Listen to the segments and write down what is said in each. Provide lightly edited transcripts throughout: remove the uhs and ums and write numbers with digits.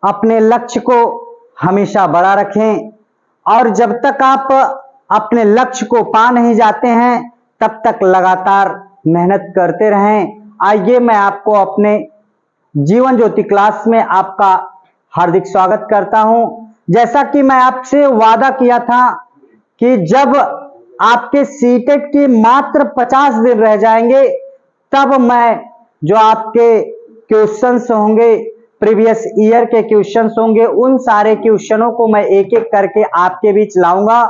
अपने लक्ष्य को हमेशा बड़ा रखें और जब तक आप अपने लक्ष्य को पा नहीं जाते हैं तब तक लगातार मेहनत करते रहें। आइए मैं आपको अपने जीवन ज्योति क्लास में आपका हार्दिक स्वागत करता हूं। जैसा कि मैं आपसे वादा किया था कि जब आपके सीटेट के मात्र 50 दिन रह जाएंगे तब मैं जो आपके क्वेश्चंस होंगे, प्रीवियस ईयर के क्वेश्चंस होंगे, उन सारे क्वेश्चनों को मैं एक एक करके आपके बीच लाऊंगा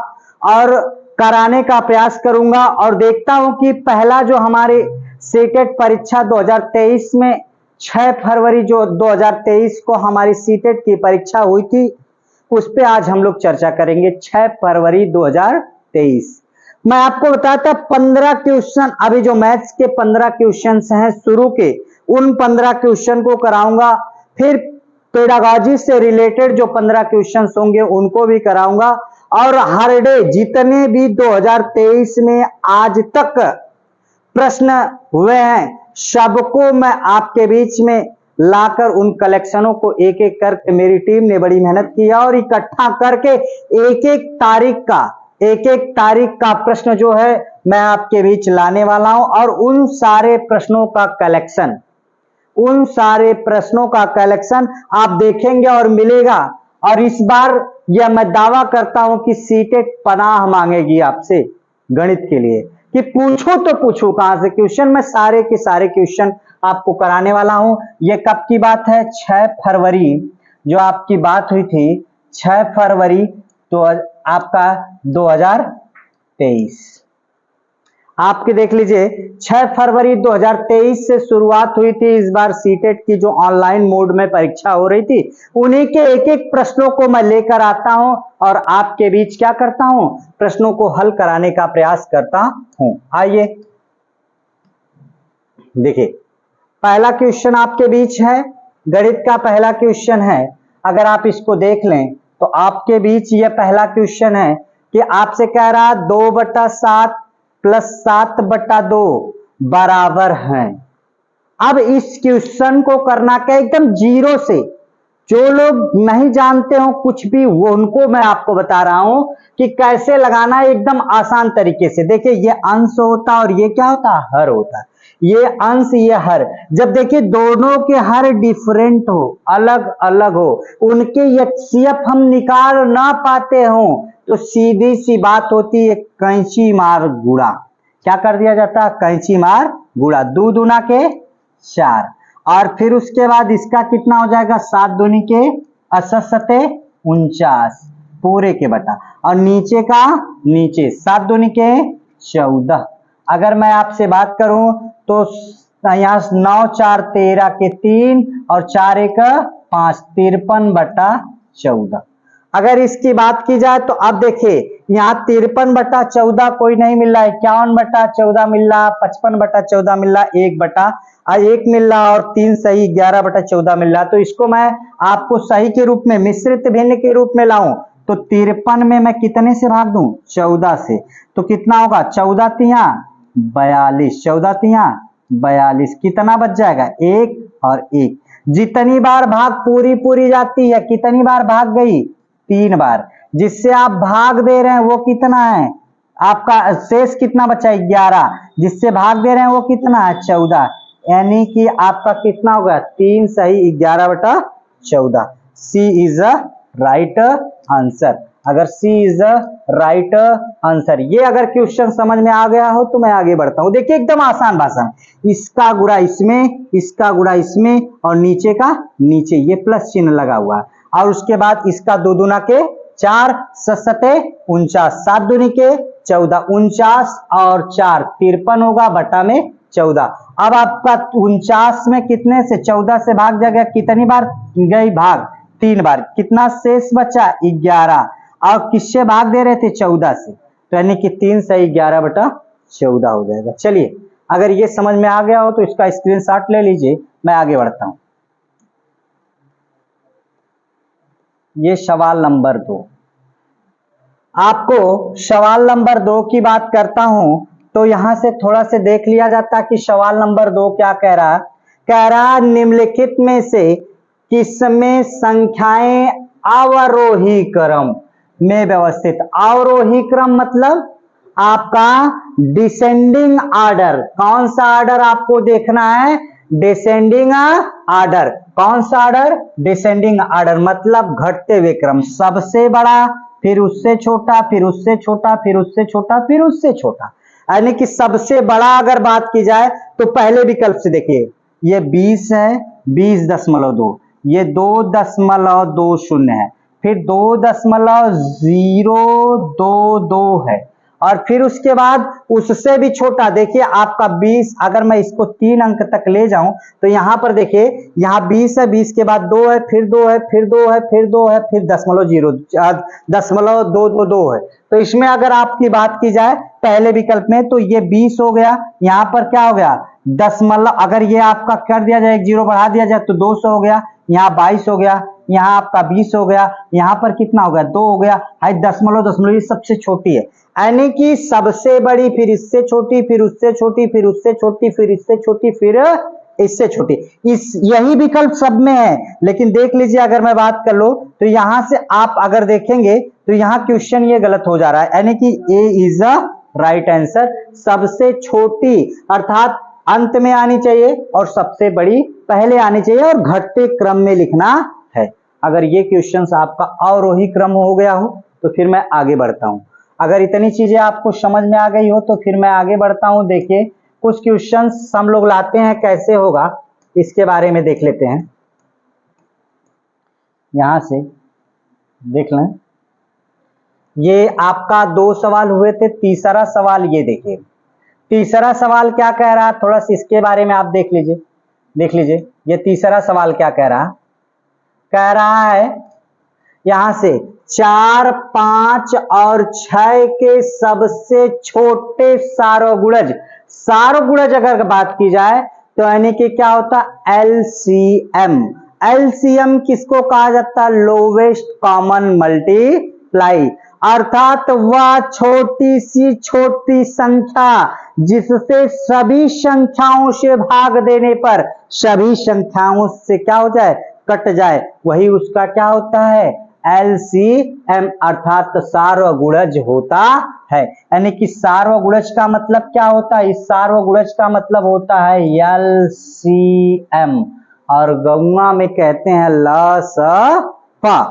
और कराने का प्रयास करूंगा। और देखता हूं कि पहला जो हमारे सीटेट परीक्षा 2023 में 6 फरवरी जो 2023 को हमारी सीटेट की परीक्षा हुई थी उस पे आज हम लोग चर्चा करेंगे। 6 फरवरी 2023 मैं आपको बताया था 15 क्वेश्चन, अभी जो मैथ्स के 15 क्वेश्चन हैं शुरू के, उन 15 क्वेश्चन को कराऊंगा। फिर पेडागॉजी से रिलेटेड जो 15 क्वेश्चन होंगे उनको भी कराऊंगा। और हर डे जितने भी 2023 में आज तक प्रश्न हुए हैं सबको मैं आपके बीच में लाकर उन कलेक्शनों को एक एक करके मेरी टीम ने बड़ी मेहनत की और इकट्ठा करके एक एक तारीख का प्रश्न जो है मैं आपके बीच लाने वाला हूं। और उन सारे प्रश्नों का कलेक्शन आप देखेंगे और मिलेगा। और इस बार यह मैं दावा करता हूं कि सीटेट पनाह मांगेगी आपसे गणित के लिए कि पूछो तो पूछो कहां से क्वेश्चन। मैं सारे के सारे क्वेश्चन आपको कराने वाला हूं। यह कब की बात है? 6 फरवरी जो आपकी बात हुई थी, 6 फरवरी तो आपका 2023 आपके देख लीजिए 6 फरवरी 2023 से शुरुआत हुई थी। इस बार सीटेट की जो ऑनलाइन मोड में परीक्षा हो रही थी उन्हीं के एक एक प्रश्नों को मैं लेकर आता हूं और आपके बीच क्या करता हूं, प्रश्नों को हल कराने का प्रयास करता हूं। आइए देखिए, पहला क्वेश्चन आपके बीच है, गणित का पहला क्वेश्चन है। अगर आप इसको देख लें तो आपके बीच यह पहला क्वेश्चन है कि आपसे कह रहा 2/7 प्लस 7/2 बराबर है। अब इस क्वेश्चन को करना क्या, एकदम जीरो से। जो लोग नहीं जानते हो कुछ भी वो उनको मैं आपको बता रहा हूं कि कैसे लगाना है एकदम आसान तरीके से। देखिए ये अंश होता और ये क्या होता, हर होता। ये अंश ये हर, जब देखिए दोनों के हर डिफरेंट हो, अलग अलग हो, उनके एचसीएफ हम निकाल ना पाते हो तो सीधी सी बात होती है कैंची मार गुणा। क्या कर दिया जाता, कैंची मार गुणा। 2 दूना के 4 और फिर उसके बाद इसका कितना हो जाएगा, 7 दूनी के 49 पूरे के बटा, और नीचे का नीचे 7 दूनी के 14। अगर मैं आपसे बात करूं तो यहाँ 9 4 13 के 3 और 4 1 5 53/14। अगर इसकी बात की जाए तो अब देखिए यहाँ 53/14 कोई नहीं मिल रहा, 51/14 मिल रहा, 55/14 मिल रहा, 1 मिल रहा और 3 सही 11/14 मिल रहा। तो इसको मैं आपको सही के रूप में, मिश्रित भिन्न के रूप में लाऊं तो 53 में मैं कितने से भाग दूं, 14 से। तो कितना होगा, 14 तिया 42, 14 तिया 42, कितना बच जाएगा, 1 और 1। जितनी बार भाग पूरी जाती है, कितनी बार भाग गई, 3 बार। जिससे आप भाग दे रहे हैं वो कितना है, आपका शेष कितना बचा है, 11। जिससे भाग दे रहे हैं वो कितना है, 14। यानी कि आपका कितना होगा, 3 सही 11/14। सी इज अ राइट आंसर। अगर सी इज अ राइट आंसर, ये अगर क्वेश्चन समझ में आ गया हो तो मैं आगे बढ़ता हूं। देखिए एकदम आसान भाषा, इसका गुणा इसमें, इसका गुणा इसमें और नीचे का नीचे, ये प्लस चिन्ह लगा हुआ है। और उसके बाद इसका 2 दूना के 4 7 49, 7 दूनी के 14, 49 और 4 53 होगा बटा में 14। अब आपका 49 में कितने से 14 से भाग जाएगा, कितनी बार गई भाग, 3 बार। कितना शेष बचा, 11। और किससे भाग दे रहे थे, 14 से, तो यानी कि 3 सही 11/14 हो जाएगा। चलिए अगर ये समझ में आ गया हो तो इसका स्क्रीनशॉट ले लीजिए, मैं आगे बढ़ता हूं। ये सवाल नंबर 2, आपको सवाल नंबर 2 की बात करता हूं तो यहां से थोड़ा से देख लिया जाता कि सवाल नंबर 2 क्या कह रहा है। कह रहा निम्नलिखित में से किसमें संख्याएं अवरोही क्रम में व्यवस्थित। अवरोही क्रम मतलब आपका डिसेंडिंग ऑर्डर। कौन सा ऑर्डर आपको देखना है? Descending order. कौन सा ऑर्डर? डिसेंडिंग ऑर्डर मतलब घटते हुए क्रम, सबसे बड़ा फिर उससे छोटा फिर उससे छोटा फिर उससे छोटा फिर उससे छोटा। यानी कि सबसे बड़ा अगर बात की जाए तो पहले विकल्प से देखिए, ये 20 है, 20.2, ये 2.20 है, फिर 2.022 है, और फिर उसके बाद उससे भी छोटा देखिए आपका 20। अगर मैं इसको 3 अंक तक ले जाऊं तो यहां पर देखिए, यहां 20 है, 20 के बाद 2 है, फिर 2 है, फिर 2 है, फिर 2 है, फिर 0.222 है। तो इसमें अगर आपकी बात की जाए पहले विकल्प में तो ये 20 हो गया, यहां पर क्या हो गया दशमलव, अगर ये आपका कर दिया जाए, एक जीरो बढ़ा दिया जाए तो 200 हो गया, यहाँ 22 हो गया, यहाँ आपका 20 हो गया, यहाँ पर कितना हो गया 2 हो गया, हाई दशमलव ये सबसे छोटी है। यानी कि सबसे बड़ी फिर इससे छोटी फिर उससे छोटी फिर उससे छोटी फिर इससे छोटी फिर इससे छोटी, इस यही विकल्प सब में है। लेकिन देख लीजिए अगर मैं बात कर लो तो यहां से आप अगर देखेंगे तो यहाँ क्वेश्चन ये गलत हो जा रहा है, यानी कि ए इज द राइट आंसर। सबसे छोटी अर्थात अंत में आनी चाहिए और सबसे बड़ी पहले आनी चाहिए और घटते क्रम में लिखना है। अगर ये क्वेश्चन आपका अवरोही क्रम हो गया हो तो फिर मैं आगे बढ़ता हूं। अगर इतनी चीजें आपको समझ में आ गई हो तो फिर मैं आगे बढ़ता हूं। देखिए कुछ क्वेश्चंस हम लोग लाते हैं, कैसे होगा इसके बारे में देख लेते हैं। यहां से देख लें, ये आपका 2 सवाल हुए थे, तीसरा सवाल ये देखिए, तीसरा सवाल क्या कह रहा है, थोड़ा सा इसके बारे में आप देख लीजिए। देख लीजिए ये तीसरा सवाल क्या कह रहा है यहां से 4, 5 और 6 के सबसे छोटे सारगुणज। सारगुणज अगर बात की जाए तो यानी कि क्या होता है एलसीएम। एलसीएम किसको कहा जाता है? लोवेस्ट कॉमन मल्टीप्लाई, अर्थात वह छोटी सी छोटी संख्या जिससे सभी संख्याओं से भाग देने पर सभी संख्याओं से क्या हो जाए कट जाए, वही उसका क्या होता है एलसीएम, अर्थात सार्वगुणज होता है। यानी कि सार्वगुणज का मतलब क्या होता है? इस सार्वगुणज का मतलब होता है एलसीएम, और गौवा में कहते हैं लसपा।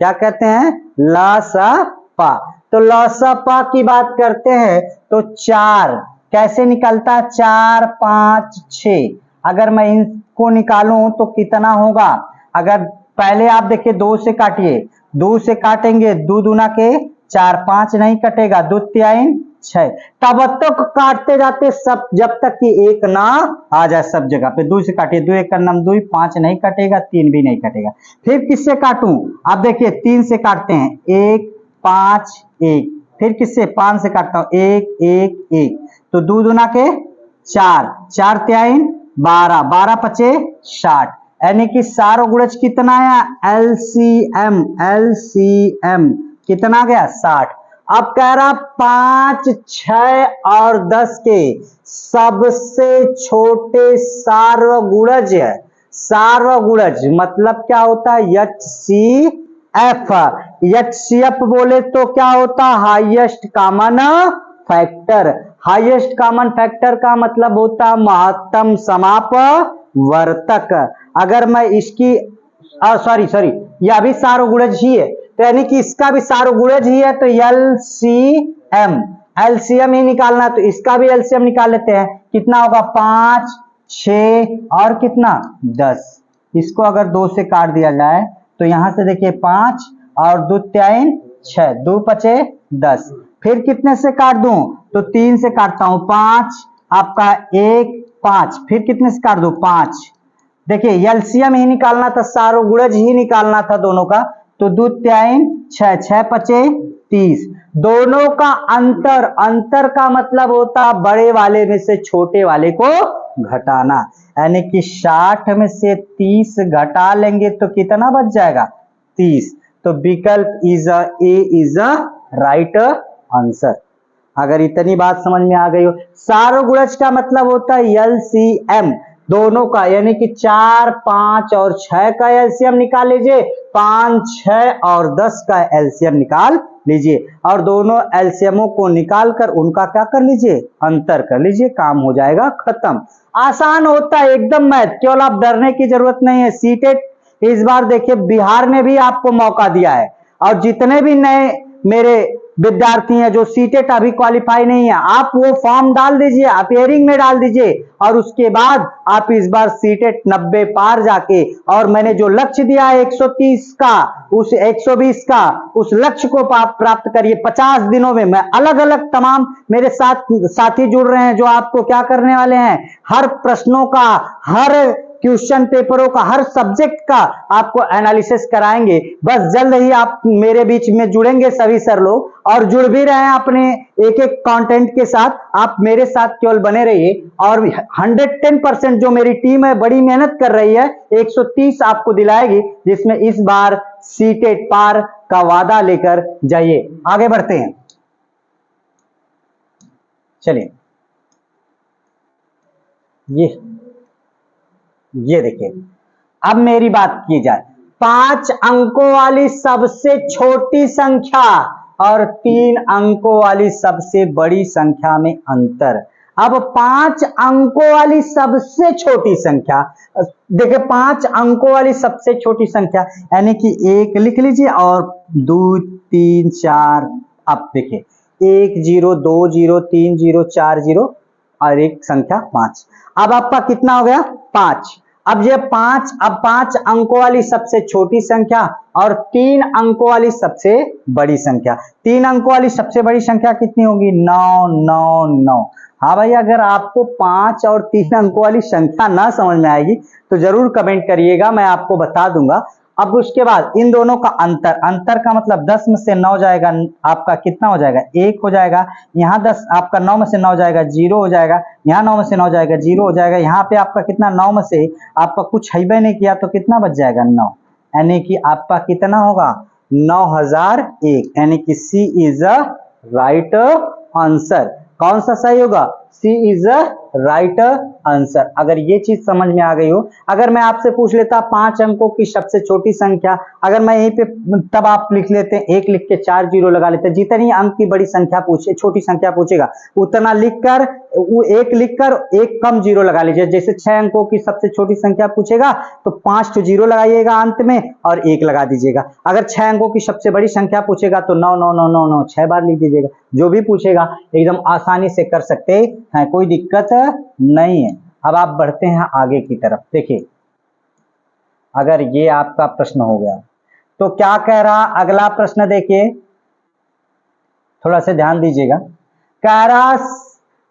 क्या कहते हैं? लसपा। तो लसपा की बात करते हैं तो 4 कैसे निकलता? 4, 5, 6। अगर मैं इनको निकालूं तो कितना होगा? अगर पहले आप देखिए 2 से काटिए, 2 से काटेंगे 2 दूना के 4, 5 नहीं कटेगा, 2 3 6, तब तक काटते जाते सब जब तक कि 1 ना आ जाए सब जगह पे। 2 से काटिए, 2 1 का नम 2, 5 नहीं कटेगा, 3 भी नहीं कटेगा। फिर किससे काटूं? आप देखिए 3 से काटते हैं, 1 5 1, फिर किससे 5 से काटता हूं 1 1 1, तो 2 दूना के 4, 4 3 12, 12 5 60, यानी कि सारगुणज कितना आया एलसीएम, एलसीएम कितना गया 60। अब कह रहा 5, 6 और 10 के सबसे छोटे सारगुणज है। सारगुणज मतलब क्या होता है एचसीएफ। एचसीएफ बोले तो क्या होता है highest common factor. Highest common factor का मतलब होता है महत्तम समापवर्तक। अगर मैं इसकी सॉरी यह भी सारगुणज ही है, तो यानी कि इसका भी सारगुणज ही है, तो एलसीएम, एलसीएम ही निकालना, तो इसका भी एलसीएम निकाल लेते हैं। कितना होगा 5, 6 और कितना 10। इसको अगर 2 से काट दिया जाए तो यहां से देखिए 5 और 2 3 6, 2 5 10, फिर कितने से काट दूं तो 3 से काटता हूं, 5 आपका 1 5, फिर कितने से काट दूं 5। देखिए एलसीएम ही निकालना था, सारगुणज ही निकालना था दोनों का, तो 2 3 6, 6 5 30, दोनों का अंतर, अंतर का मतलब होता बड़े वाले में से छोटे वाले को घटाना, यानी कि 60 में से 30 घटा लेंगे तो कितना बच जाएगा 30। तो विकल्प ए इज अ राइट आंसर। अगर इतनी बात समझ में आ गई हो, सारगुणज का मतलब होता है एलसीएम, दोनों का यानी कि 4, 5 और 6 का एलसीएम निकाल लीजिए, 5, 6 और 10 का एलसीएम निकाल लीजिए और दोनों एलसीएमों को निकाल कर उनका क्या कर लीजिए, अंतर कर लीजिए, काम हो जाएगा खत्म। आसान होता है एकदम मैथ, केवल आप डरने की जरूरत नहीं है। सीटेट इस बार देखिए बिहार ने भी आपको मौका दिया है और जितने भी नए मेरे विद्यार्थी हैं जो सीटेट अभी क्वालिफाई नहीं है, आप वो फॉर्म डाल दीजिए, आप हियरिंग में डाल दीजिए और उसके बाद आप इस बार सीटेट 90 पार जाके, और मैंने जो लक्ष्य दिया है 130 का, उस 120 का, उस लक्ष्य को प्राप्त करिए 50 दिनों में। मैं अलग अलग तमाम मेरे साथ साथी जुड़ रहे हैं जो आपको क्या करने वाले हैं, हर प्रश्नों का, हर क्वेश्चन पेपरों का, हर सब्जेक्ट का आपको एनालिसिस कराएंगे। बस जल्द ही आप मेरे बीच में जुड़ेंगे सभी सर लोग, और जुड़ भी रहे हैं अपने एक एक कंटेंट के साथ। आप मेरे साथ केवल बने रहिए और 110% जो मेरी टीम है बड़ी मेहनत कर रही है, 130 आपको दिलाएगी, जिसमें इस बार सीटेट पार का वादा लेकर जाइए। आगे बढ़ते हैं, चलिए ये देखिए, अब मेरी बात की जाए, 5 अंकों वाली सबसे छोटी संख्या और 3 अंकों वाली सबसे बड़ी संख्या में अंतर। अब 5 अंकों वाली सबसे छोटी संख्या, देखिए 5 अंकों वाली सबसे छोटी संख्या यानी कि 1 लिख लीजिए और 2, 3, 4, अब देखिए 1 0 2 0 3 0 4 0 और एक संख्या 5। अब आपका कितना हो गया, 5। अब ये 5, अब 5 अंकों वाली सबसे छोटी संख्या और 3 अंकों वाली सबसे बड़ी संख्या। 3 अंकों वाली सबसे बड़ी संख्या कितनी होगी, 9 9 9। हाँ भाई, अगर आपको 5 और 3 अंकों वाली संख्या ना समझ में आएगी तो जरूर कमेंट करिएगा, मैं आपको बता दूंगा। अब उसके बाद इन दोनों का अंतर, अंतर का मतलब 10 में से 9 जाएगा, आपका कितना हो जाएगा, 1 हो जाएगा। यहाँ 10 आपका 9 में से 9 जाएगा, 0 हो जाएगा। यहाँ 9 में से 9 जाएगा, 0 हो जाएगा। यहाँ पे आपका कितना, 9 में से आपका कुछ है नहीं किया तो कितना बच जाएगा, 9, यानी कि आपका कितना होगा, 9001, यानी कि सी इज अ राइट आंसर। कौन सा सही होगा, सी इज अ राइट आंसर। अगर ये चीज समझ में आ गई हो, अगर मैं आपसे पूछ लेता 5 अंकों की सबसे छोटी संख्या, अगर मैं यहीं पे, तब आप लिख लेते 1 लिख के 4 0 लगा लेते। जितनी अंक की बड़ी संख्या पूछे, छोटी संख्या पूछेगा उतना लिखकर, वो 1 लिखकर एक कम 0 लगा लीजिए। जैसे 6 अंकों की सबसे छोटी संख्या पूछेगा तो 5 तो 0 लगाइएगा अंत में और 1 लगा दीजिएगा। अगर 6 अंकों की सबसे बड़ी संख्या पूछेगा तो 9 9 9 9 9 6 बार लिख दीजिएगा। जो भी पूछेगा एकदम आसानी से कर सकते हैं, कोई दिक्कत नहीं है। अब आप बढ़ते हैं आगे की तरफ। देखिए, अगर ये आपका प्रश्न हो गया तो क्या कह रहा, अगला प्रश्न देखिए, थोड़ा सा ध्यान दीजिएगा। कह रहा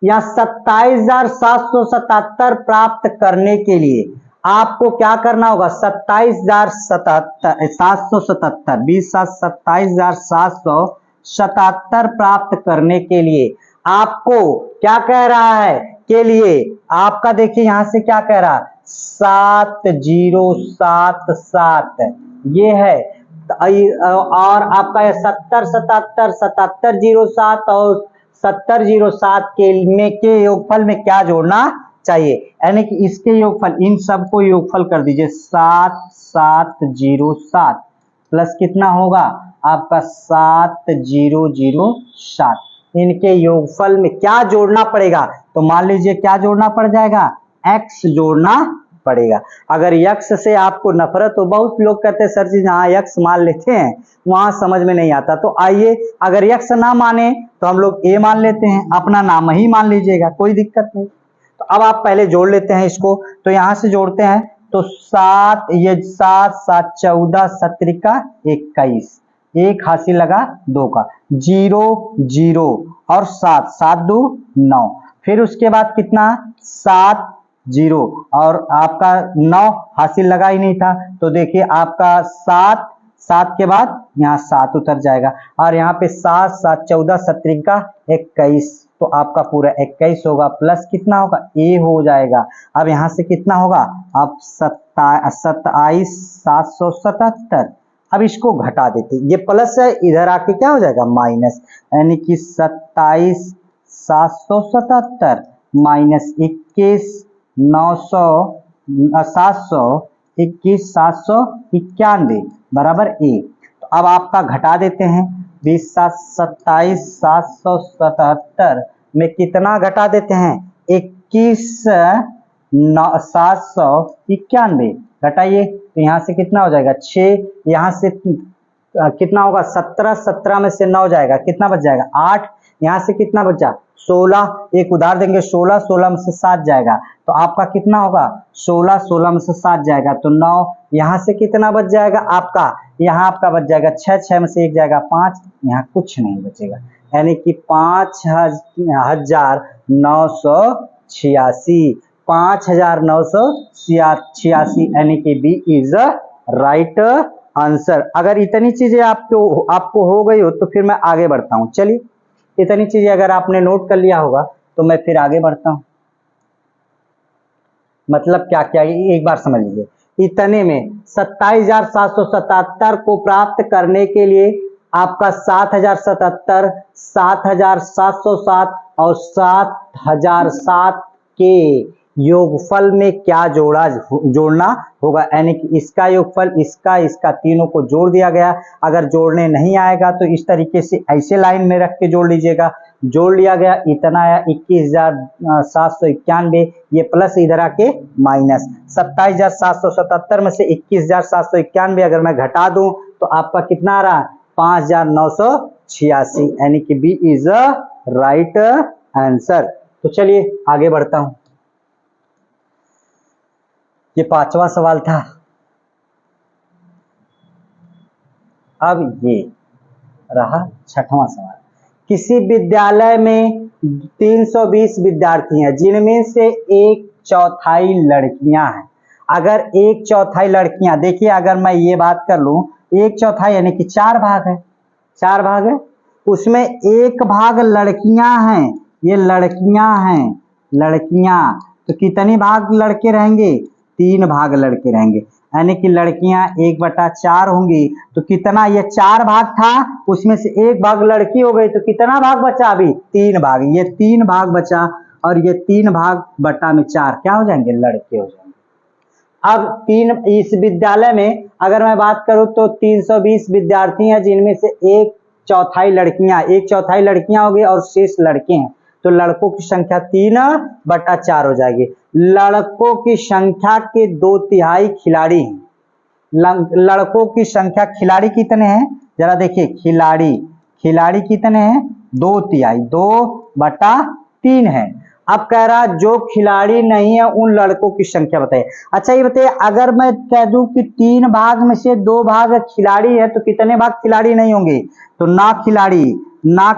या 27,777 प्राप्त करने के लिए आपको क्या करना होगा, 27,777, 20 27,777 प्राप्त करने के लिए आपको क्या कह रहा है, के लिए आपका देखिए यहां से क्या कह रहा है, 7077 ये है, और आपका 70 77 77 07 और 70 07 के योगफल में क्या जोड़ना चाहिए, यानी कि इसके योगफल, इन सबको योगफल कर दीजिए। 7707 प्लस कितना होगा आपका 7007, इनके योगफल में क्या जोड़ना पड़ेगा, तो मान लीजिए क्या जोड़ना पड़ जाएगा, x जोड़ना पड़ेगा। अगर यक्स से आपको नफरत हो, बहुत लोग कहते हैं सर जी जहाँ यक्स मान लेते हैं वहां समझ में नहीं आता, तो आइए अगर यक्स ना माने तो हम लोग ए मान लेते हैं, अपना नाम ही मान लीजिएगा, कोई दिक्कत नहीं। तो अब आप पहले जोड़ लेते हैं इसको, तो यहां से जोड़ते हैं तो 7, ये 7 7 14 17 21, एक हासिल लगा 2 का, 0 0 और 7 7 2 9, फिर उसके बाद कितना 7 0 और आपका 9 हासिल लगा ही नहीं था, तो देखिए आपका 7 7 के बाद यहाँ 7 उतर जाएगा और यहाँ पे 7 7 14 17 21, तो आपका पूरा 21 होगा, प्लस कितना होगा ए हो जाएगा। अब यहाँ से कितना होगा, अब 27,777, अब इसको घटा देते, ये प्लस है, इधर आके क्या हो जाएगा माइनस, यानी कि 27,777 माइनस 21 791 बराबर 1। तो अब आपका घटा देते हैं, 20 7 27 में कितना घटा देते हैं, 21 791 घटाइए, तो यहाँ से कितना हो जाएगा 6, यहाँ से कितना होगा 17, 17 में से 9 जाएगा, कितना बच जाएगा 8, यहाँ से कितना बचा 16, एक उधार देंगे 16, 16 में से 7 जाएगा, तो आपका कितना होगा 16, 16 में से 7 जाएगा तो 9, यहाँ से कितना बच जाएगा आपका, यहाँ आपका बच जाएगा 6, 6 में से 1 जाएगा 5, यहाँ कुछ नहीं बचेगा, यानी कि 5,986, 5,986 यानी कि बी इज राइट आंसर। अगर इतनी चीजें आपको हो गई हो तो फिर मैं आगे बढ़ता हूं। चलिए, इतनी चीजें अगर आपने नोट कर लिया होगा तो मैं फिर आगे बढ़ता हूं। मतलब क्या क्या, एक बार समझ लीजिए, इतने में 27,777 को प्राप्त करने के लिए आपका 7,077, 7,707 और 7,007 के योगफल में क्या जोड़ना होगा, यानी कि इसका योगफल इसका तीनों को जोड़ दिया गया। अगर जोड़ने नहीं आएगा तो इस तरीके से ऐसे लाइन में रख के जोड़ लीजिएगा। जोड़ लिया गया, इतना आया 21,791, ये प्लस इधर आके माइनस, 27,777 में से 21,791 अगर मैं घटा दूं तो आपका कितना आ रहा है 5,986, यानी कि b is a right answer. तो चलिए आगे बढ़ता हूं। ये 5वां सवाल था। अब ये रहा 6वां सवाल। किसी विद्यालय में 320 विद्यार्थी हैं जिनमें से 1/4 लड़कियां हैं। अगर 1/4 लड़कियां, देखिए अगर मैं ये बात कर लूं 1/4 यानी कि 4 भाग है, 4 भाग है, उसमें 1 भाग लड़कियां हैं, ये लड़कियां हैं, लड़कियां, तो कितने भाग लड़के रहेंगे 3 भाग लड़के रहेंगे, यानी कि लड़कियां 1/4 होंगी। तो कितना, ये 4 भाग था, उसमें से 1 भाग लड़की हो गई, तो कितना भाग बचा अभी 3 भाग, ये 3 भाग बचा, और ये 3 भाग बटा में 4 क्या हो जाएंगे, लड़के हो जाएंगे। अब इस विद्यालय में अगर मैं बात करूं तो 320 विद्यार्थी हैं जिनमें से 1/4 लड़कियां, 1/4 लड़कियां हो गई और शेष लड़के हैं, तो लड़कों की संख्या 3/4 हो जाएगी। लड़कों की संख्या के 2/3 खिलाड़ी हैं। लड़कों की संख्या, खिलाड़ी कितने हैं जरा देखिए, खिलाड़ी कितने हैं 2/3, 2/3 है। अब कह रहा जो खिलाड़ी नहीं है उन लड़कों की संख्या बताइए। अच्छा ये बताइए, अगर मैं कह दूं कि 3 भाग में से 2 भाग खिलाड़ी है तो कितने भाग खिलाड़ी नहीं होंगे, तो ना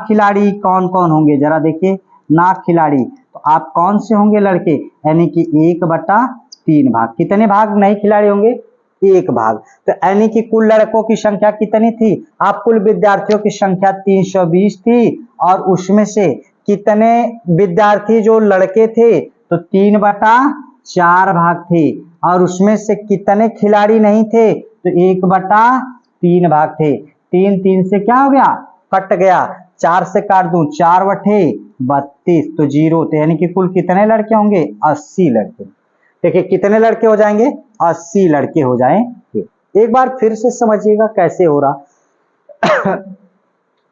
खिलाड़ी कौन कौन होंगे जरा देखिए, ना खिलाड़ी तो आप कौन से होंगे लड़के, यानी कि 1/3 भाग, कितने भाग नहीं खिलाड़ी होंगे 1 भाग। तो यानी कि कुल लड़कों की संख्या कितनी थी, आप कुल विद्यार्थियों की संख्या 320 थी, और उसमें से कितने विद्यार्थी जो लड़के थे तो 3/4 भाग थे, और उसमें से कितने खिलाड़ी नहीं थे तो 1/3 भाग थे। 3 3 से क्या हो गया, कट गया, 4 से काट दूं 4/32 तो 0, तो यानी कि कुल कितने लड़के होंगे 80 लड़के। देखिए कितने लड़के हो जाएंगे 80 लड़के हो जाएंगे। एक बार फिर से समझिएगा कैसे हो रहा।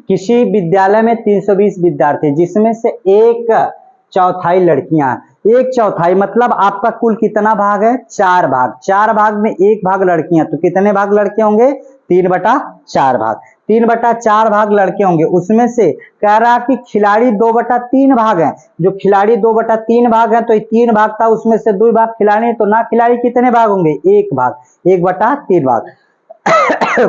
किसी विद्यालय में 320 विद्यार्थी जिसमें से 1/4 लड़कियां, 1/4 मतलब आपका कुल कितना भाग है 4 भाग, 4 भाग में 1 भाग लड़कियां, तो कितने भाग लड़के होंगे 3/4 भाग, 3/4 भाग लड़के होंगे। उसमें से कह रहा कि खिलाड़ी 2/3 भाग हैं, जो खिलाड़ी 2/3 भाग है तो 3 भाग था, उसमें से 2 भाग खिलाड़ी, तो ना खिलाड़ी कितने भाग होंगे 1 भाग, 1/3 भाग।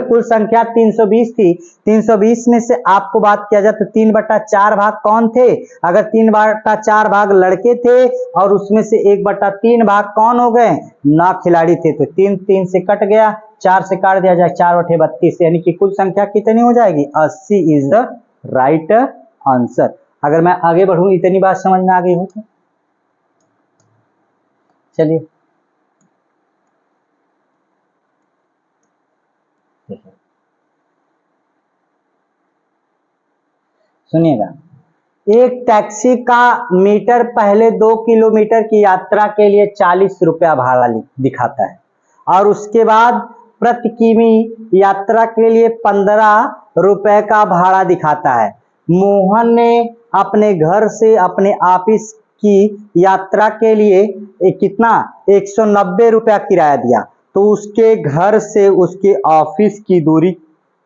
कुल संख्या 320 थी, 320 में से आपको बात किया जाए तो 3/4 भाग कौन थे, अगर 3/4 भाग लड़के थे और उसमें से 1/3 भाग कौन हो गए ना खिलाड़ी थे, तो 3 3 से कट गया, 4 से काट दिया जाए 4/32, यानी कि कुल संख्या कितनी हो जाएगी 80 इज द राइट आंसर। अगर मैं आगे बढ़ूं, इतनी बात समझ में आ गई हो तो चलिए सुनिएगा। एक टैक्सी का मीटर पहले 2 किलोमीटर की यात्रा के लिए 40 रुपया भाड़ा दिखाता है और उसके बाद प्रति किमी यात्रा के लिए 15 रुपए का भाड़ा दिखाता है। मोहन ने अपने घर से अपने ऑफिस की यात्रा के लिए कितना 190 रुपया किराया दिया, तो उसके घर से उसके ऑफिस की दूरी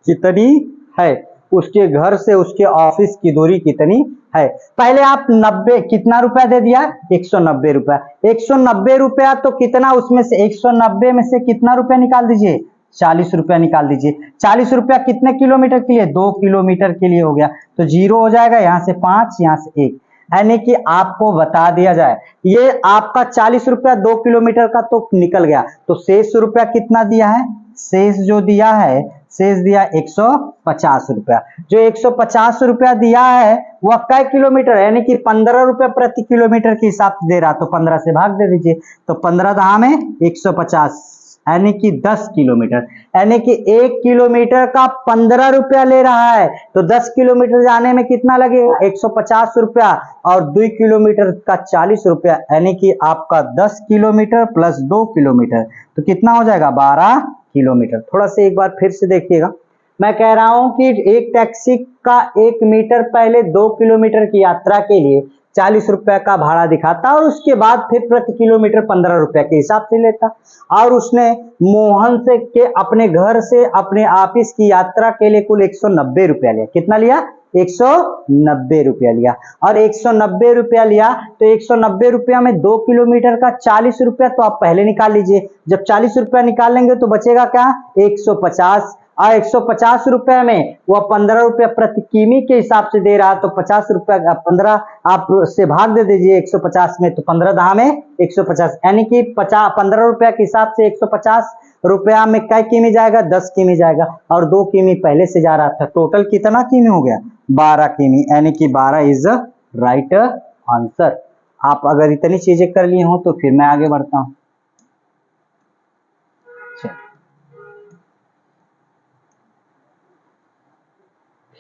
कितनी है? उसके घर से उसके ऑफिस की दूरी कितनी है? पहले आप 90 कितना रुपया दे दिया? 190 रुपया। 190 रुपया तो कितना, उसमें से 190 में से कितना रुपया निकाल दीजिए? 40 रुपया निकाल दीजिए। 40 रुपया कितने किलोमीटर के लिए? 2 किलोमीटर के लिए हो गया, तो 0 हो जाएगा, यहां से 5, यहां से 1। यानी कि आपको बता दिया जाए ये आपका 40 रुपया 2 किलोमीटर का तो निकल गया, तो शेष रुपया कितना दिया है? शेष जो दिया है, शेष दिया 150 रुपया। जो 150 रुपया दिया है वह कै किलोमीटर, यानी कि 15 रुपया प्रति किलोमीटर के हिसाब से दे रहा, तो 15 से भाग दे दीजिए, तो 15 दहा में 150, यानी कि 10 किलोमीटर, यानी कि 1 किलोमीटर का 15 रुपया ले रहा है, तो 10 किलोमीटर जाने में कितना लगेगा? 150 रुपया, और 2 किलोमीटर का 40 रुपया, यानी कि आपका 10 किलोमीटर प्लस 2 किलोमीटर, तो कितना हो जाएगा? 12 किलोमीटर। थोड़ा सा एक बार फिर से देखिएगा, मैं कह रहा हूं कि एक टैक्सी का 1 मीटर पहले 2 किलोमीटर की यात्रा के लिए 40 रुपए का भाड़ा दिखाता और उसके बाद फिर प्रति किलोमीटर 15 रुपए के हिसाब से लेता। और उसने मोहन से के अपने घर से अपने ऑफिस की यात्रा के लिए कुल 190 रुपया लिया। कितना लिया? 190 रुपया लिया। और 190 रुपया लिया तो 190 रुपया में 2 किलोमीटर का 40 रुपया तो आप पहले निकाल लीजिए। जब 40 रुपया निकालेंगे तो बचेगा क्या? 150। और 150 रुपए में वह 15 रुपया प्रति किमी के हिसाब से दे रहा, तो 50 रुपया 15 आप से भाग दे दीजिए 150 में, तो 15 दहा में 150, यानी कि 15 रुपया के हिसाब से 150 रुपया में कै किमी जाएगा? 10 किमी जाएगा, और 2 किमी पहले से जा रहा था। टोटल कितना किमी हो गया? 12 किमी, यानी कि 12 इज राइट आंसर। आप अगर इतनी चीजें कर लिए हो तो फिर मैं आगे बढ़ता हूं।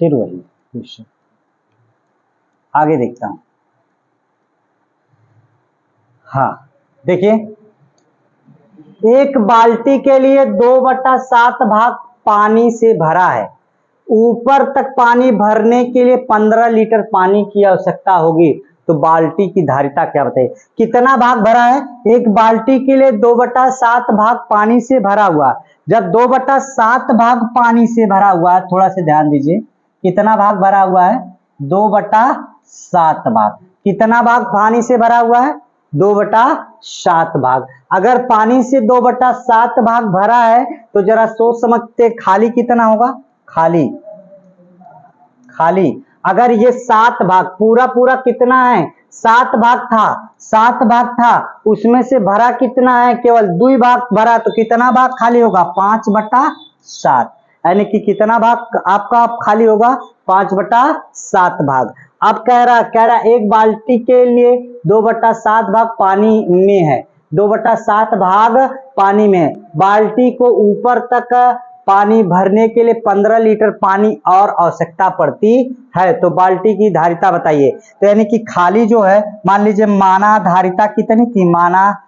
फिर वही क्वेश्चन आगे देखता हूं। हाँ देखिए, एक बाल्टी के लिए 2/7 भाग पानी से भरा है। ऊपर तक पानी भरने के लिए 15 लीटर पानी की आवश्यकता होगी, तो बाल्टी की धारिता क्या बताइए? कितना भाग भरा है? एक बाल्टी के लिए 2/7 भाग पानी से भरा हुआ। जब 2/7 भाग पानी से भरा हुआ है, थोड़ा सा ध्यान दीजिए, कितना भाग भरा हुआ है? 2/7 भाग। कितना भाग पानी से भरा हुआ है? 2/7 भाग। अगर पानी से 2/7 भाग भरा है तो जरा सोच समझते खाली कितना होगा? खाली अगर ये 7 भाग, पूरा कितना है? 7 भाग था, 7 भाग था, उसमें से भरा कितना है? केवल 2 भाग भरा, तो कितना भाग खाली होगा? 5/7, यानी कि कितना भाग आपका खाली होगा? 5/7 भाग। अब कह रहा एक बाल्टी के लिए 2/7 भाग पानी में है, 2/7 भाग पानी में। बाल्टी को ऊपर तक पानी भरने के लिए 15 लीटर पानी और आवश्यकता पड़ती है, तो बाल्टी की धारिता बताइए। तो यानी कि खाली जो है, मान लीजिए माना धारिता कितनी थी? माना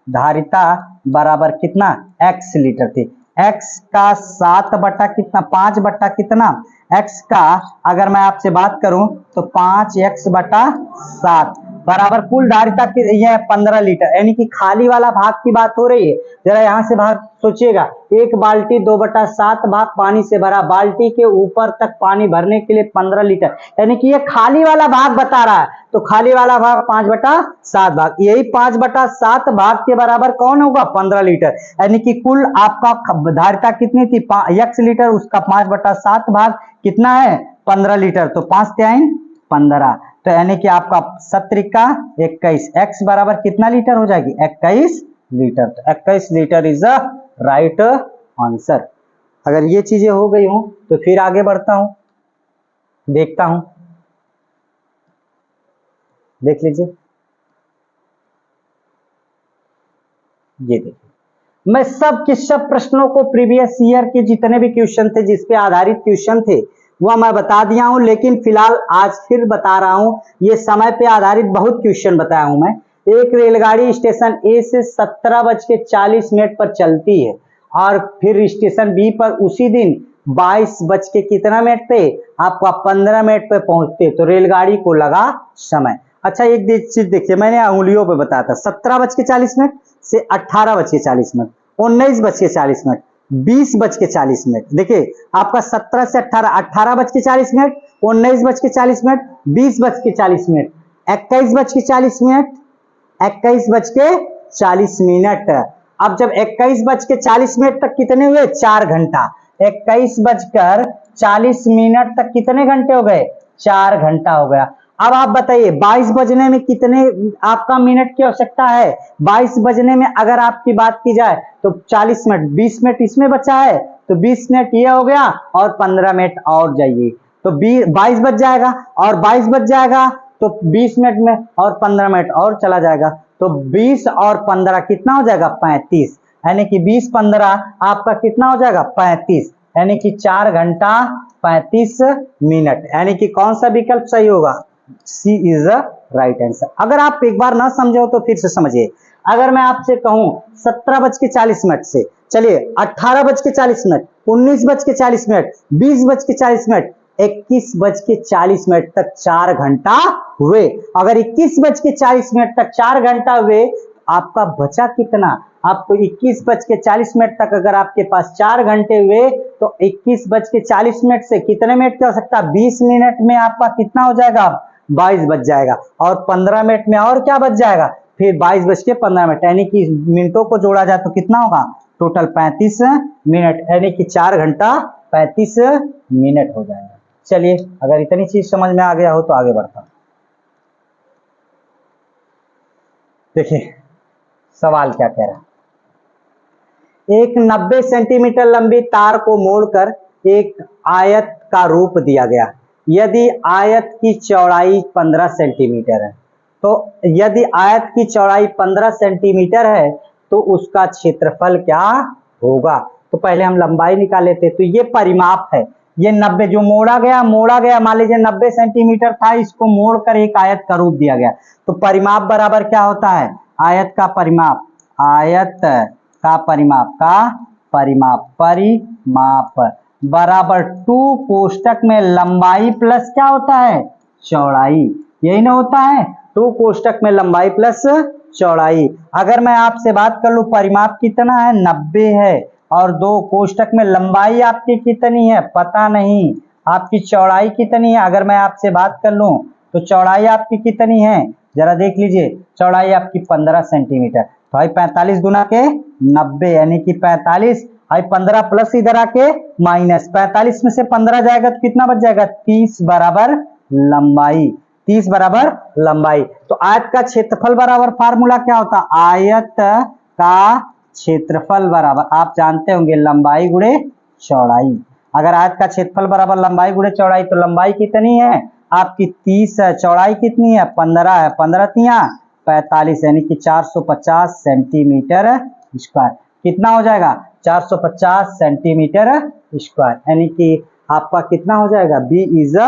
धारिता बराबर कितना? x लीटर थी। x का 7 बटा कितना? 5 बटा कितना? x का अगर मैं आपसे बात करूं तो 5x/7 बराबर कुल धारिता की यह 15 लीटर, यानी कि खाली वाला भाग की बात हो रही है। जरा यहां से भाग सोचिएगा, एक बाल्टी 2/7 भाग पानी से भरा, बाल्टी के ऊपर तक पानी भरने के लिए 15 लीटर, यानी कि ये खाली वाला भाग बता रहा है, तो खाली वाला भाग 5/7 भाग, यही 5/7 भाग के बराबर कौन होगा? 15 लीटर, यानी कि कुल आपका धारिता कितनी थी? x लीटर, उसका 5/7 भाग कितना है? 15 लीटर, तो 5 × 15, तो यानी कि आपका 7 का 21, x बराबर कितना लीटर हो जाएगी? 21 लीटर, तो 21 litre is a right answer. अगर ये चीजें हो गई हो तो फिर आगे बढ़ता हूं, देखता हूं, देख लीजिए। ये देखिए, मैं सब के सब प्रश्नों को, प्रीवियस ईयर के जितने भी क्वेश्चन थे, जिसपे आधारित क्वेश्चन थे, वह मैं बता दिया हूं, लेकिन फिलहाल आज फिर बता रहा हूं। ये समय पे आधारित बहुत क्वेश्चन बताया हूं मैं। एक रेलगाड़ी स्टेशन ए से 17:40 पर चलती है और फिर स्टेशन बी पर उसी दिन 22 के कितना मिनट पे, आपका 15 मिनट पे पहुंचते, तो रेलगाड़ी को लगा समय। अच्छा एक चीज देखिए, मैंने उंगलियों पे बताया था 17:40 से 18:40, 19:40, 20:40। देखिए आपका 17 से 18, 18:40, 19:40, 20:40, 21:40, 21:40। अब जब 21:40 तक कितने हुए, 4 घंटा। 21:40 तक कितने घंटे हो गए, 4 घंटा हो गया। अब आप बताइए 22 बजने में कितने आपका मिनट की आवश्यकता है। 22 बजने में अगर आपकी बात की जाए तो 40 मिनट, 20 मिनट इसमें बचा है, तो 20 मिनट ये हो गया और 15 मिनट और जाइए, तो 22 बज जाएगा और 22 बज जाएगा तो 20 मिनट में और 15 मिनट और चला जाएगा, तो 20 और 15 कितना हो जाएगा, 35। यानी कि 20-15 आपका कितना हो जाएगा, 35, यानी कि 4 घंटा 35 मिनट। यानी कि कौन सा विकल्प सही होगा, सी इज द राइट आंसर। अगर आप एक बार ना समझे हो तो फिर से समझिए। अगर मैं आपसे कहूं 17:40 से, चलिए 18:40, 19:40, 20:40, 21:40 तक 4 घंटा हुए। अगर 21:40 तक 4 घंटा हुए, आपका बचा कितना, आपको 21:40 तक अगर आपके पास 4 घंटे हुए, तो 21:40 से कितने मिनट की आवश्यकता, 20 मिनट में आपका कितना हो जाएगा, 22 बज जाएगा और 15 मिनट में और क्या बच जाएगा, फिर 22:15। यानी कि मिनटों को जोड़ा जाए तो कितना होगा, टोटल 35 मिनट, यानी कि 4 घंटा 35 मिनट हो जाएगा। चलिए अगर इतनी चीज समझ में आ गया हो तो आगे बढ़ता हूं। देखिए सवाल क्या कह रहा है। एक 90 सेंटीमीटर लंबी तार को मोड़कर एक आयत का रूप दिया गया। यदि आयत की चौड़ाई 15 सेंटीमीटर है, तो यदि आयत की चौड़ाई 15 सेंटीमीटर है तो उसका क्षेत्रफल क्या होगा। तो पहले हम लंबाई निकाल लेते। तो ये परिमाप है, ये 90 जो मोड़ा गया, मान लीजिए 90 सेंटीमीटर था, इसको मोड़कर एक आयत का रूप दिया गया। तो परिमाप बराबर क्या होता है, आयत का परिमाप, परिमाप बराबर 2 कोष्टक में लंबाई प्लस क्या होता है, चौड़ाई। यही ना होता है, 2 कोष्टक में लंबाई प्लस चौड़ाई। अगर मैं आपसे बात कर लूं परिमाप कितना है, 90 है, और 2 कोष्टक में लंबाई आपकी कितनी है, पता नहीं, आपकी चौड़ाई कितनी है। अगर मैं आपसे बात कर लूं तो चौड़ाई आपकी कितनी है, जरा देख लीजिए, चौड़ाई आपकी 15 सेंटीमीटर। तो भाई 45 गुना के 90, यानी कि 45, भाई 15 प्लस इधर आके माइनस, 45 में से 15 जाएगा तो कितना बच जाएगा, 30 बराबर लंबाई, 30 बराबर लंबाई। तो आयत का क्षेत्रफल बराबर फार्मूला क्या होता है, आयत का क्षेत्रफल बराबर, आप जानते होंगे, लंबाई गुणे चौड़ाई। अगर आयत का क्षेत्रफल बराबर लंबाई गुणे चौड़ाई, तो लंबाई कितनी है आपकी 30 है, चौड़ाई कितनी है 15 है, 15 तिया 45, यानी कि 450 सेंटीमीटर स्क्वायर। कितना हो जाएगा, 450 सेंटीमीटर स्क्वायर, यानी कि आपका कितना हो जाएगा, b is the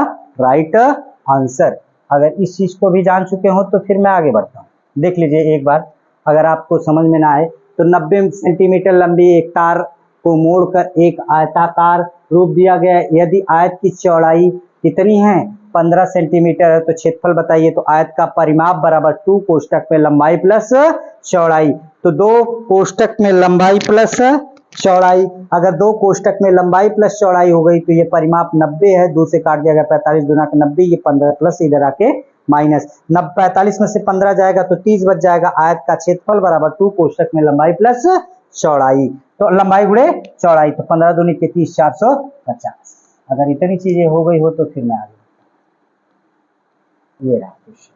right answer. अगर इस चीज को भी जान चुके हो तो फिर मैं आगे बढ़ता हूँ। देख लीजिए एक बार, अगर आपको समझ में ना आए तो 90 सेंटीमीटर लंबी एक तार को मोड़कर एक आयताकार रूप दिया गया है। यदि आयत की चौड़ाई कितनी है, 15 सेंटीमीटर है, तो क्षेत्रफल बताइए। तो आयत का परिमाप बराबर 2 कोष्टक में लंबाई प्लस चौड़ाई। तो 2 कोष्टक में लंबाई प्लस चौड़ाई, अगर 2 कोष्टक में लंबाई प्लस चौड़ाई हो गई तो ये परिमाप 90 है, 2 से काट दिया गया, 45 गुना के 90, ये 15 प्लस इधर आके माइनस, 45 में से 15 जाएगा तो 30 बच जाएगा। आयत का क्षेत्रफल बराबर 2 कोष्टक में लंबाई प्लस चौड़ाई, तो लंबाई गुणे चौड़ाई, तो 15 दूनी के 30, 450। अगर इतनी चीजें हो गई हो तो फिर मैं आगे, ये रहा क्वेश्चन।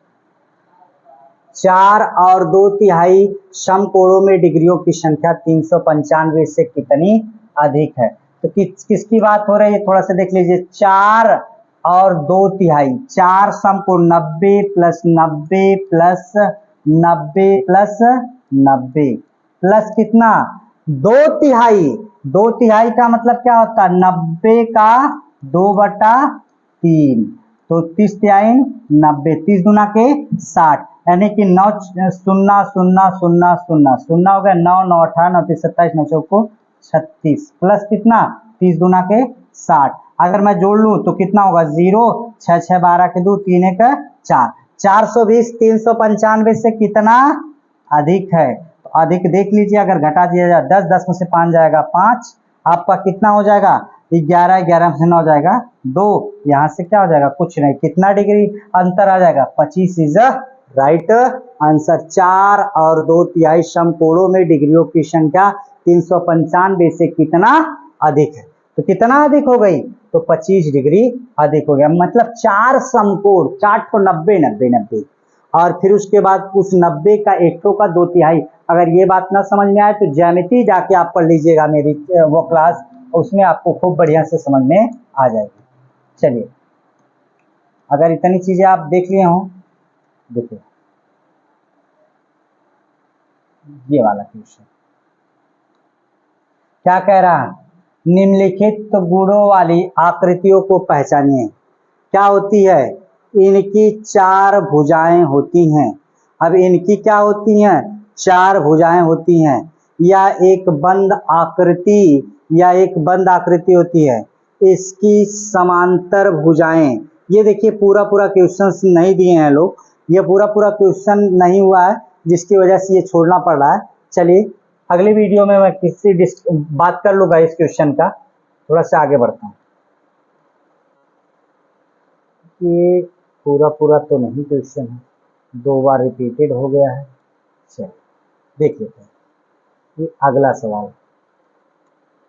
4 और 2/3 समकोणों में डिग्रियों की संख्या 395 से कितनी अधिक है। तो किसकी बात हो रही है, थोड़ा सा देख लीजिए। 4 और 2/3, 4 समकोण 90 प्लस 90 प्लस 90 प्लस 90 प्लस कितना 2/3। 2/3 का मतलब क्या होता है, 90 का 2/3, तो 30 90, 30 दूना के 60, यानी कि 9 0 0 0 0 0 हो गया, 9 9 18 9 3 27 9 चौको 36 प्लस कितना 30 दूना के 60। अगर मैं जोड़ लूं तो कितना होगा 0 6 6 12 के 2 3 1 4, 420 395 से कितना अधिक है। तो अधिक देख लीजिए, अगर घटा दिया जाए 10 10 में से 5 जाएगा 5, आपका कितना हो जाएगा 11 11 में से 9 जाएगा 2, यहाँ से क्या हो जाएगा कुछ नहीं, कितना डिग्री अंतर आ जाएगा 25 इज अ राइट आंसर। 4 और 2/3 समकोणों में डिग्रियों की संख्या 395 से कितना अधिक है, तो कितना अधिक हो गई तो 25 डिग्री अधिक हो गया। मतलब 4 समकोण, 4 तो 90 90 90, और फिर उसके बाद उस 90 का 1 का 2/3। अगर ये बात ना समझ में आए तो ज्यामिति जाके आप पढ़ लीजिएगा मेरी वो क्लास, उसमें आपको खूब बढ़िया से समझ में आ जाएगी। चलिए, अगर इतनी चीजें आप देख लिए हों, देखिए ये वाला क्वेश्चन क्या कह रहा है, निम्नलिखित गुणों वाली आकृतियों को पहचानिए। क्या होती है, इनकी 4 भुजाएं होती हैं। अब इनकी क्या होती हैं, 4 भुजाएं होती हैं, या एक बंद आकृति, या एक बंद आकृति होती है, इसकी समांतर भुजाएं। ये देखिए पूरा पूरा क्वेश्चन नहीं दिए हैं लोग, ये पूरा पूरा क्वेश्चन नहीं हुआ है, जिसकी वजह से ये छोड़ना पड़ रहा है। चलिए अगली वीडियो में मैं किसी बात कर लूंगा इस क्वेश्चन का, थोड़ा सा आगे बढ़ता हूँ। ये पूरा पूरा तो नहीं क्वेश्चन है, 2 बार रिपीटेड हो गया है। चलिए देख लेते हैं ये अगला सवाल।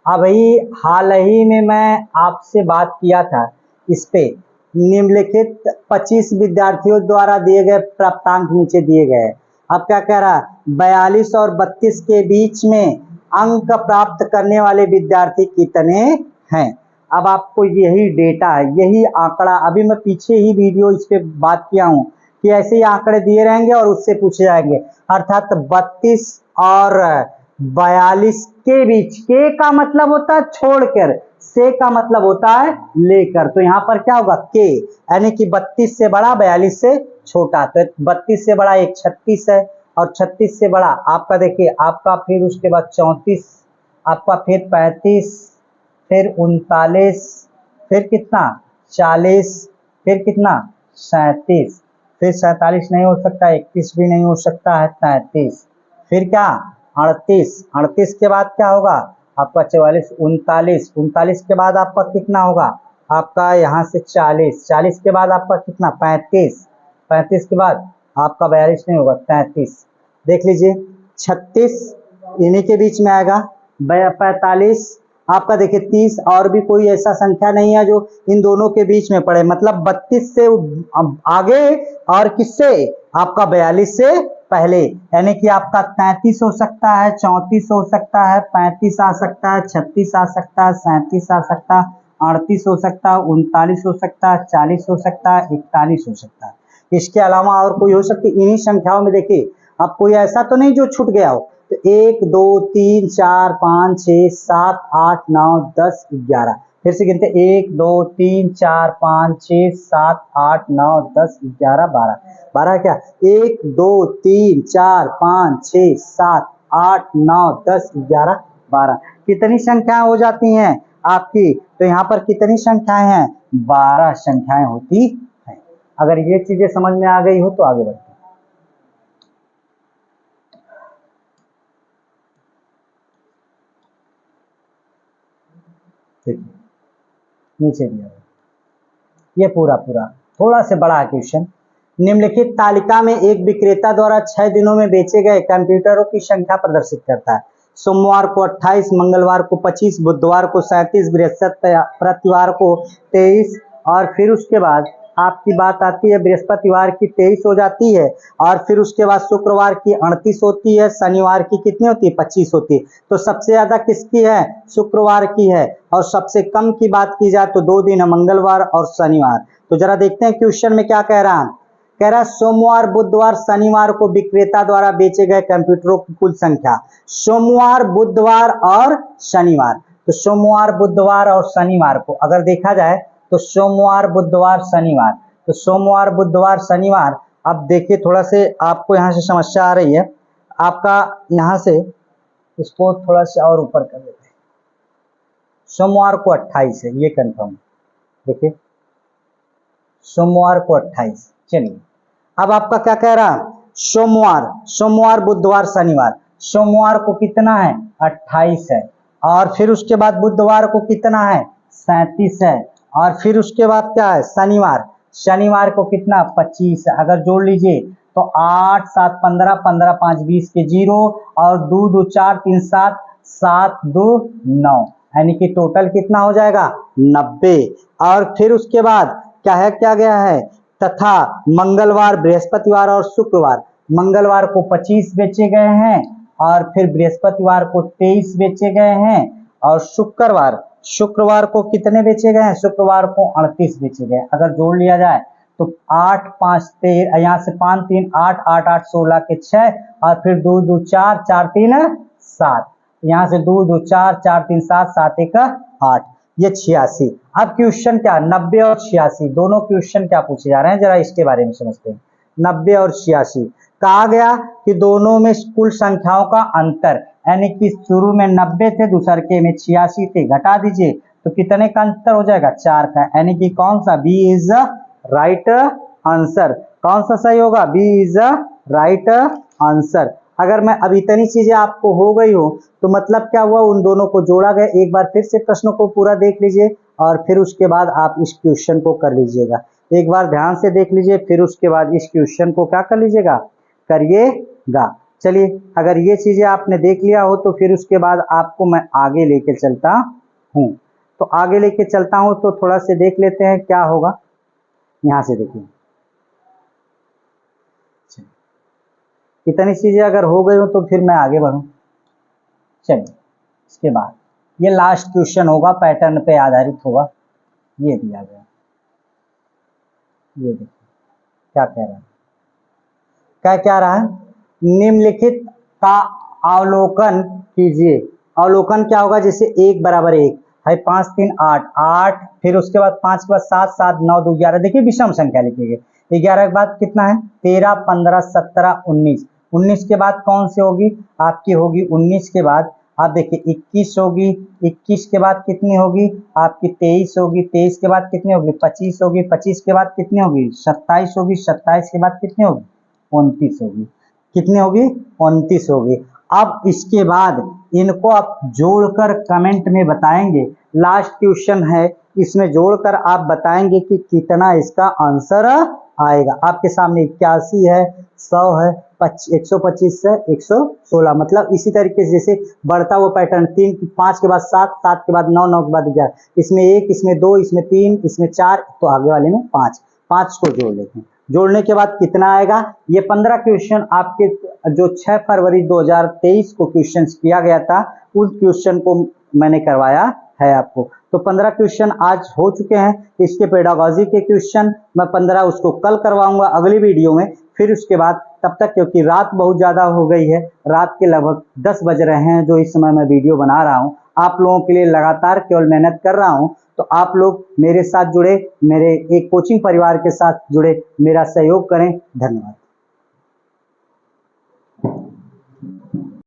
अभी हाल ही में मैं आपसे बात किया था इस पे, निम्नलिखित 25 विद्यार्थियों द्वारा दिए गए प्राप्तांक नीचे दिए गए। अब क्या कह रहा है, 42 और 32 के बीच में अंक प्राप्त करने वाले विद्यार्थी कितने हैं। अब आपको यही डेटा है, यही आंकड़ा, अभी मैं पीछे ही वीडियो इस पे बात किया हूं कि ऐसे ही आंकड़े दिए रहेंगे और उससे पूछे जाएंगे। अर्थात 32 और 42 के बीच, के का मतलब होता है छोड़कर, से का मतलब होता है लेकर, तो यहाँ पर क्या होगा के, यानी कि 32 से बड़ा 42 से छोटा, तो 32 से बड़ा एक 36 है, और 36 से बड़ा आपका देखिए आपका, फिर उसके बाद 34, आपका फिर 35, फिर 39, फिर कितना 40, फिर कितना 37, फिर 47 नहीं हो सकता, 31 भी नहीं हो सकता है, 33, फिर क्या 38, 38 के बाद क्या होगा आपका 44, 39, 39 के बाद आपका कितना होगा आपका यहाँ से 40, 40 के बाद आपका कितना 35, 35 के बाद आपका 42 नहीं होगा 33। देख लीजिए 36 इन्हीं के बीच में आएगा, 45 आपका देखिए 30, और भी कोई ऐसा संख्या नहीं है जो इन दोनों के बीच में पड़े, मतलब 32 से आगे और किससे आपका 42 से पहले, यानी कि आपका 33 हो सकता है, 34 हो सकता है, 35 आ सकता है, 36 आ सकता है, 37 आ सकता है, 38 हो सकता है, 39 हो सकता है, 40 हो सकता है, 41 हो सकता है। इसके अलावा और कोई हो सकती, इन्हीं संख्याओं में देखिए अब कोई ऐसा तो नहीं जो छूट गया हो। तो 1 2 3 4 5 6 7 8 9 10 11, फिर से गिनते 1 2 3 4 5 6 7 8 9 10 11 12, 12 क्या 1 2 3 4 5 6 7 8 9 10 11 12, कितनी संख्याएं हो जाती हैं आपकी, तो यहाँ पर कितनी संख्याएं हैं 12 संख्याएं होती हैं। अगर ये चीजें समझ में आ गई हो तो आगे बढ़ते हैं। नीचे दिया ये पूरा पूरा थोड़ा से बड़ा क्वेश्चन, निम्नलिखित तालिका में एक विक्रेता द्वारा 6 दिनों में बेचे गए कंप्यूटरों की संख्या प्रदर्शित करता है। सोमवार को 28, मंगलवार को 25, बुधवार को 37, बृहस्पतिवार को 23, और फिर उसके बाद आपकी बात आती है बृहस्पतिवार की 23 हो जाती है, और फिर उसके बाद शुक्रवार की 38 होती है, शनिवार की कितनी होती है 25 होती है। तो सबसे ज्यादा किसकी है शुक्रवार की है, और सबसे कम की बात की जाए तो 2 दिन है, मंगलवार और शनिवार। तो जरा देखते हैं क्वेश्चन में क्या कह रहा है, कह रहा है सोमवार बुधवार शनिवार को विक्रेता द्वारा बेचे गए कंप्यूटरों की कुल संख्या, सोमवार बुधवार और शनिवार। तो सोमवार बुधवार और शनिवार को अगर देखा जाए तो सोमवार बुधवार शनिवार, तो सोमवार बुधवार शनिवार। अब देखिए थोड़ा से आपको यहाँ से समस्या आ रही है, आपका यहाँ से इसको थोड़ा सा और ऊपर कर देते हैं। सोमवार को 28 है, ये कंफर्म। देखिए सोमवार को 28। चलिए अब आपका क्या कह रहा है, सोमवार, सोमवार बुधवार शनिवार। सोमवार को कितना है 28 है, और फिर उसके बाद बुधवार को कितना है 37 है, और फिर उसके बाद क्या है शनिवार, शनिवार को कितना 25 है। अगर जोड़ लीजिए तो 8 7 15, 15 5 20 के 0, और 2 2 4 3 7, 7 2 9, यानी कि टोटल कितना हो जाएगा 90। और फिर उसके बाद क्या है, क्या गया है, तथा मंगलवार बृहस्पतिवार और शुक्रवार। मंगलवार को 25 बेचे गए हैं, और फिर बृहस्पतिवार को 23 बेचे गए हैं, और शुक्रवार, शुक्रवार को कितने बेचे गए हैं, शुक्रवार को 38 बेचे गए। अगर जोड़ लिया जाए तो 8 5 13, यहाँ से 5 3 8 8 8 16 के 6, और फिर 2 2 4 4 3 7, यहाँ से 2 2 4 4 3 7 7 1 8, ये 86। अब क्वेश्चन क्या, 90 और 86 दोनों क्वेश्चन क्या पूछे जा रहे हैं, जरा इसके बारे में समझते हैं। 90 और 86 कहा गया कि दोनों में कुल संख्याओं का अंतर, यानी कि शुरू में 90 थे, दूसरके में 86 थे, घटा दीजिए तो कितने का अंतर हो जाएगा 4 का, यानी कि कौन सा b is the right answer. कौन सा सही होगा, b is the right answer. अगर मैं अब इतनी चीजें आपको हो गई हो तो मतलब क्या हुआ, उन दोनों को जोड़ा गया। एक बार फिर से प्रश्नों को पूरा देख लीजिए, और फिर उसके बाद आप इस क्वेश्चन को कर लीजिएगा। एक बार ध्यान से देख लीजिए, फिर उसके बाद इस क्वेश्चन को क्या कर लीजिएगा, करिएगा। चलिए अगर ये चीजें आपने देख लिया हो तो फिर उसके बाद आपको मैं आगे लेके चलता हूँ। तो आगे लेके चलता हूँ तो थोड़ा से देख लेते हैं क्या होगा। यहाँ से देखिए, इतनी चीजें अगर हो गई हो तो फिर मैं आगे बढ़ूं। चलिए इसके बाद ये लास्ट क्वेश्चन होगा, पैटर्न पे आधारित होगा। ये दिया गया, ये देखिए क्या कह रहा है, क्या कह रहा है, निम्नलिखित का अवलोकन कीजिए। अवलोकन क्या होगा, जैसे 1 बराबर 1 है, 5 3 8 8, फिर उसके बाद 5 के बाद 7 7 9 2 11। देखिए विषम संख्या लिखिएगा। 11 के बाद कितना है 13 15 17 19, 19 के बाद कौन सी होगी आपकी, होगी 19 के बाद आप देखिए 21 होगी, 21 के बाद कितनी होगी आपकी 23 होगी, 23 के बाद कितनी होगी 25 होगी, 25 के बाद कितनी होगी 27 होगी, 27 के बाद कितनी होगी 29 होगी, कितनी होगी 29 होगी। अब इसके बाद इनको आप जोड़कर कमेंट में बताएंगे। लास्ट क्वेश्चन है, इसमें जोड़कर आप बताएंगे कि कितना इसका आंसर आएगा। आपके सामने 81 है, 100 है, 125 है, 116। मतलब इसी तरीके से जैसे बढ़ता हुआ पैटर्न, 3 5 के बाद 7 7 के बाद 9 9 के बाद 11, इसमें 1 इसमें 2 इसमें 3 इसमें 4, तो आगे वाले में 5 5 को जोड़ लेते हैं। जोड़ने के बाद कितना आएगा, ये 15 क्वेश्चन आपके जो 6 फरवरी 2023 को क्वेश्चन किया गया था, उस क्वेश्चन को मैंने करवाया है आपको। तो 15 क्वेश्चन आज हो चुके हैं। इसके पेडागोजी के क्वेश्चन मैं 15 उसको कल करवाऊंगा अगली वीडियो में। फिर उसके बाद तब तक, क्योंकि रात बहुत ज़्यादा हो गई है, रात के लगभग 10 बज रहे हैं जो इस समय मैं वीडियो बना रहा हूँ, आप लोगों के लिए लगातार केवल मेहनत कर रहा हूँ। तो आप लोग मेरे साथ जुड़े, मेरे एक कोचिंग परिवार के साथ जुड़े, मेरा सहयोग करें। धन्यवाद।